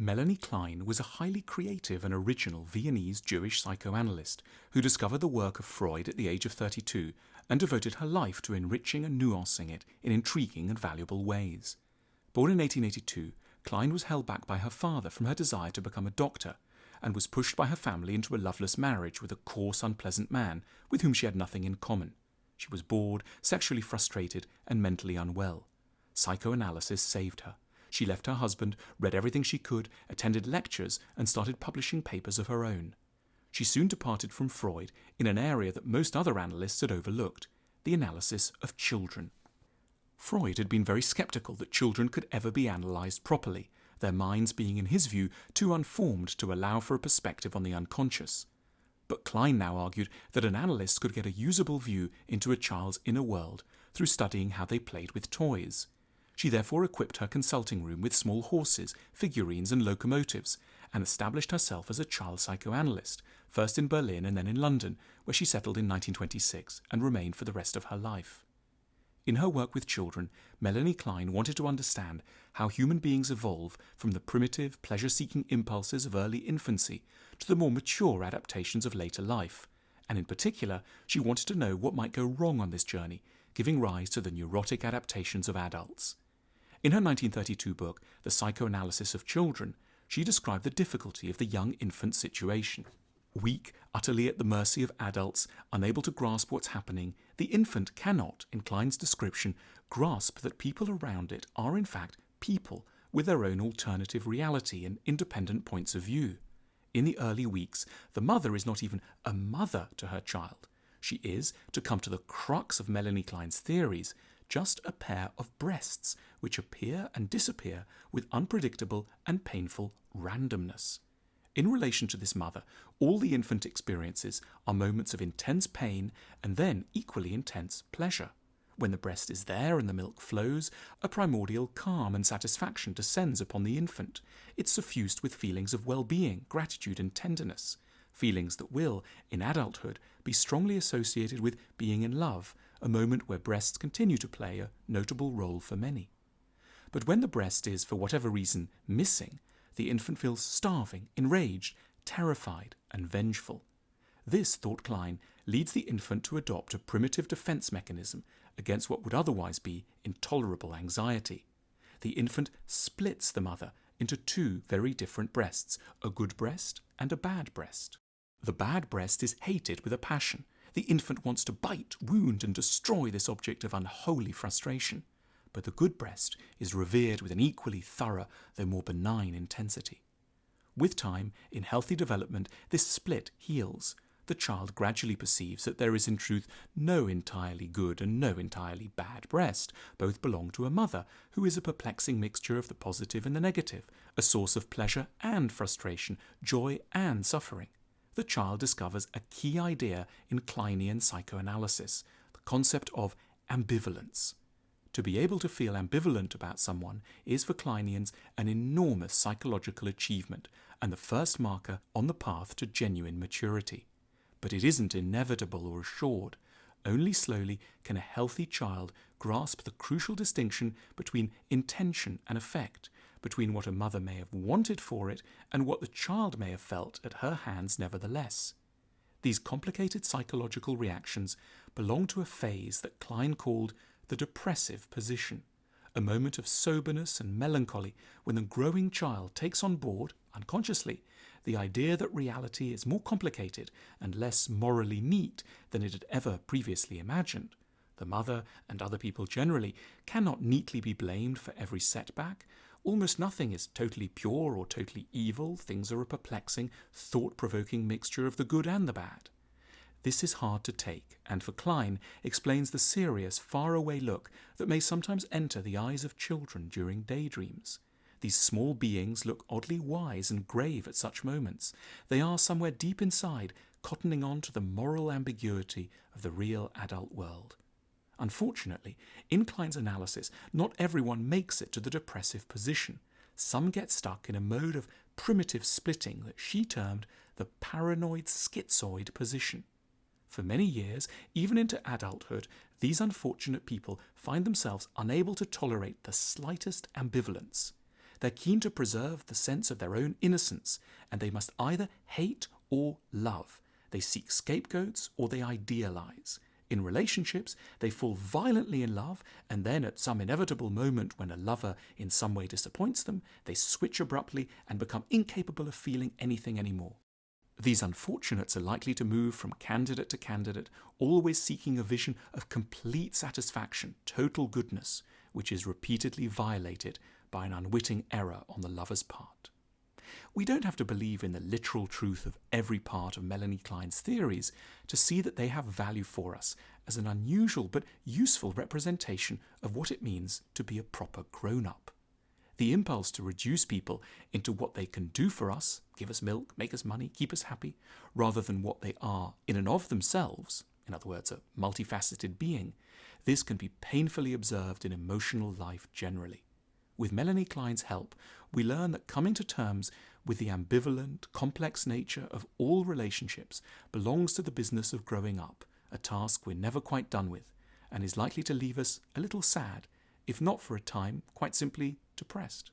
Melanie Klein was a highly creative and original Viennese Jewish psychoanalyst who discovered the work of Freud at the age of 32 and devoted her life to enriching and nuancing it in intriguing and valuable ways. Born in 1882, Klein was held back by her father from her desire to become a doctor and was pushed by her family into a loveless marriage with a coarse, unpleasant man with whom she had nothing in common. She was bored, sexually frustrated, and mentally unwell. Psychoanalysis saved her. She left her husband, read everything she could, attended lectures, and started publishing papers of her own. She soon departed from Freud in an area that most other analysts had overlooked, the analysis of children. Freud had been very sceptical that children could ever be analysed properly, their minds being, in his view, too unformed to allow for a perspective on the unconscious. But Klein now argued that an analyst could get a usable view into a child's inner world through studying how they played with toys. She therefore equipped her consulting room with small horses, figurines and locomotives, and established herself as a child psychoanalyst, first in Berlin and then in London, where she settled in 1926 and remained for the rest of her life. In her work with children, Melanie Klein wanted to understand how human beings evolve from the primitive, pleasure-seeking impulses of early infancy to the more mature adaptations of later life, and in particular, she wanted to know what might go wrong on this journey, giving rise to the neurotic adaptations of adults. In her 1932 book, The Psychoanalysis of Children, she described the difficulty of the young infant situation. Weak, utterly at the mercy of adults, unable to grasp what's happening, the infant cannot, in Klein's description, grasp that people around it are in fact people with their own alternative reality and independent points of view. In the early weeks, the mother is not even a mother to her child. She is, to come to the crux of Melanie Klein's theories, just a pair of breasts which appear and disappear with unpredictable and painful randomness. In relation to this mother, all the infant experiences are moments of intense pain and then equally intense pleasure. When the breast is there and the milk flows, a primordial calm and satisfaction descends upon the infant. It's suffused with feelings of well-being, gratitude and tenderness, feelings that will, in adulthood, be strongly associated with being in love, a moment where breasts continue to play a notable role for many. But when the breast is, for whatever reason, missing, the infant feels starving, enraged, terrified, and vengeful. This, thought Klein, leads the infant to adopt a primitive defense mechanism against what would otherwise be intolerable anxiety. The infant splits the mother into two very different breasts, a good breast and a bad breast. The bad breast is hated with a passion. The infant wants to bite, wound, and destroy this object of unholy frustration. But the good breast is revered with an equally thorough, though more benign intensity. With time, in healthy development, this split heals. The child gradually perceives that there is in truth no entirely good and no entirely bad breast. Both belong to a mother, who is a perplexing mixture of the positive and the negative, a source of pleasure and frustration, joy and suffering. The child discovers a key idea in Kleinian psychoanalysis, the concept of ambivalence. To be able to feel ambivalent about someone is for Kleinians an enormous psychological achievement and the first marker on the path to genuine maturity. But it isn't inevitable or assured. Only slowly can a healthy child grasp the crucial distinction between intention and effect, between what a mother may have wanted for it and what the child may have felt at her hands nevertheless. These complicated psychological reactions belong to a phase that Klein called the depressive position, a moment of soberness and melancholy when the growing child takes on board, unconsciously, the idea that reality is more complicated and less morally neat than it had ever previously imagined. The mother, and other people generally, cannot neatly be blamed for every setback. Almost nothing is totally pure or totally evil. Things are a perplexing, thought-provoking mixture of the good and the bad. This is hard to take, and for Klein explains the serious, far-away look that may sometimes enter the eyes of children during daydreams. These small beings look oddly wise and grave at such moments. They are somewhere deep inside, cottoning on to the moral ambiguity of the real adult world. Unfortunately, in Klein's analysis, not everyone makes it to the depressive position. Some get stuck in a mode of primitive splitting that she termed the paranoid schizoid position. For many years, even into adulthood, these unfortunate people find themselves unable to tolerate the slightest ambivalence. They're keen to preserve the sense of their own innocence, and they must either hate or love. They seek scapegoats or they idealize. In relationships, they fall violently in love, and then at some inevitable moment when a lover in some way disappoints them, they switch abruptly and become incapable of feeling anything anymore. These unfortunates are likely to move from candidate to candidate, always seeking a vision of complete satisfaction, total goodness, which is repeatedly violated by an unwitting error on the lover's part. We don't have to believe in the literal truth of every part of Melanie Klein's theories to see that they have value for us as an unusual but useful representation of what it means to be a proper grown-up. The impulse to reduce people into what they can do for us, give us milk, make us money, keep us happy, rather than what they are in and of themselves, in other words, a multifaceted being, this can be painfully observed in emotional life generally. With Melanie Klein's help, we learn that coming to terms with the ambivalent, complex nature of all relationships belongs to the business of growing up, a task we're never quite done with, and is likely to leave us a little sad, if not for a time, quite simply depressed.